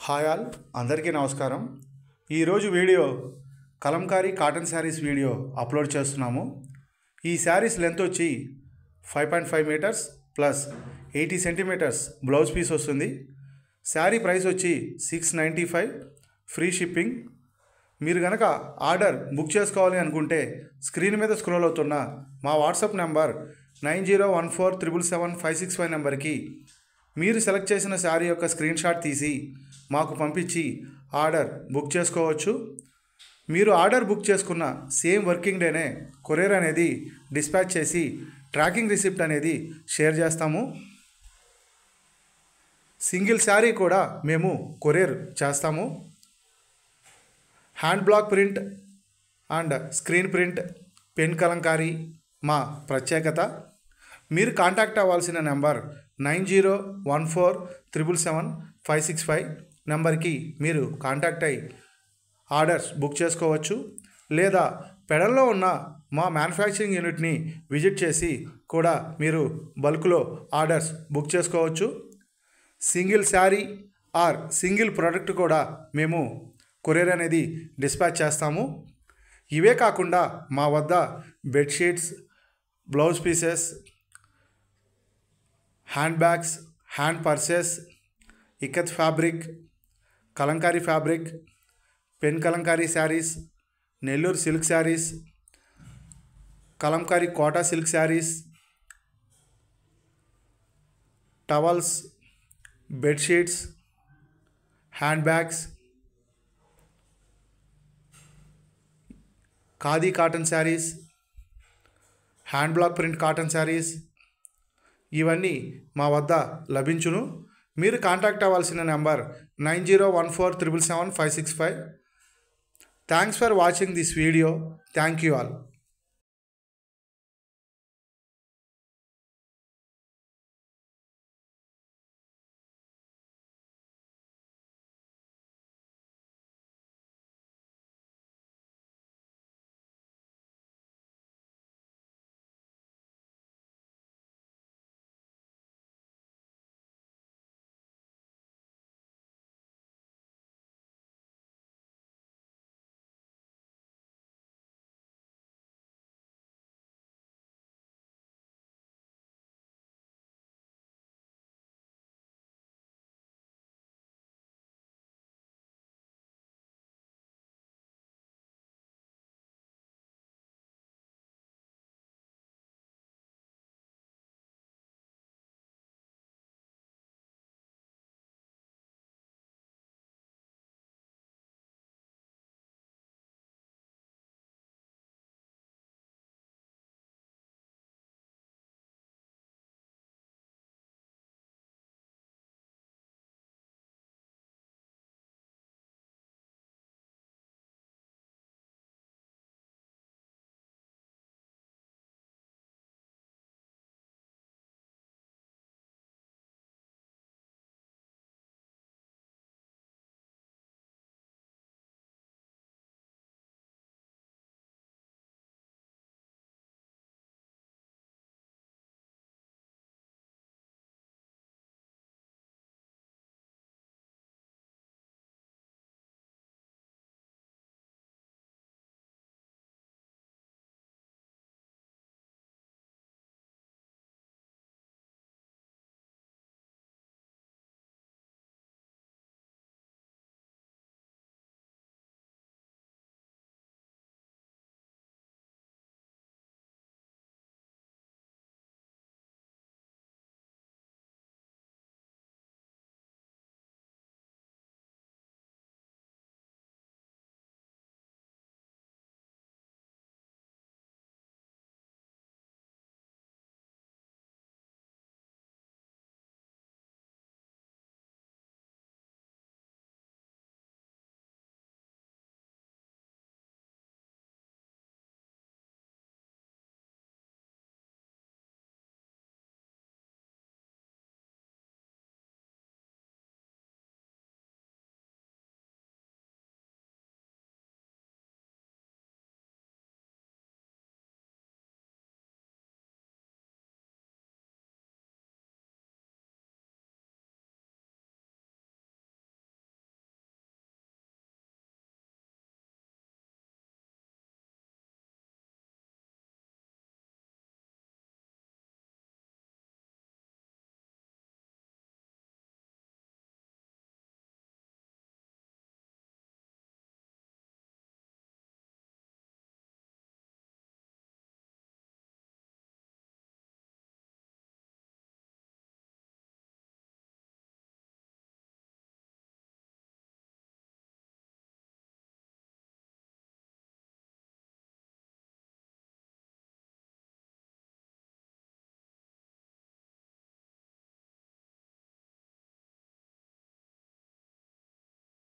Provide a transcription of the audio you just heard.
Hi all అందరికీ నమస్కారం. ఈరోజు video Kalamkari cotton saris video upload చేస్తున్నాము. ఈ శారీస్ లెంత్ వచ్చి 5.5 metres plus 80 centimetres blouse piece వస్తుంది. శారీ ప్రైస్ వచ్చి 695 ఫ్రీ షిప్పింగ్. మీరు కనుక ఆర్డర్ బుక్ చేసుకోవాలి అనుకుంటే స్క్రీన్ మీద స్క్రోల్ అవుతున్న మా వాట్సాప్ నెంబర్ 9014777565 నెంబర్కి మీరు సెలెక్ట్ చేసిన శారీ యొక్క స్క్రీన్ షాట్ తీసి మాకు పంపించి ఆర్డర్ బుక్ చేసుకోవచ్చు. మీరు ఆర్డర్ బుక్ చేసుకున్న సేమ్ వర్కింగ్ డేనే కొరియర్ అనేది డిస్పాచ్ చేసి ట్రాకింగ్ రిసిప్ట్ అనేది షేర్ చేస్తాము. సింగిల్ శారీ కూడా మేము కొరియర్ చేస్తాము. Hand block print and screen print pen Kalamkari మా ప్రత్యేకత. మీరు కాంటాక్ట్ అవ్వాల్సిన నెంబర్ 9014777565 నెంబర్కి మీరు కాంటాక్ట్ అయ్యి ఆర్డర్స్ బుక్ చేసుకోవచ్చు. లేదా పెడల్లో ఉన్న మా మ్యానుఫ్యాక్చరింగ్ యూనిట్ని విజిట్ చేసి కూడా మీరు బల్క్లో ఆర్డర్స్ బుక్ చేసుకోవచ్చు. Single sari or single product కూడా మేము కొరియర్ అనేది డిస్పాచ్ చేస్తాము. ఇవే కాకుండా మా వద్ద bedsheets, blouse pieces, hand bags, hand purses, ikat fabric, Kalamkari fabric, pen Kalamkari saris, Nellore silk saris, Kalamkari Kota silk saris, towels, bedsheets, hand bags, khadi cotton saris, hand block print cotton saris ఇవన్నీ మా వద్ద లభించును. మీరు కాంటాక్ట్ అవ్వాల్సిన number 9014777565. Thanks for watching this video. Thank you all.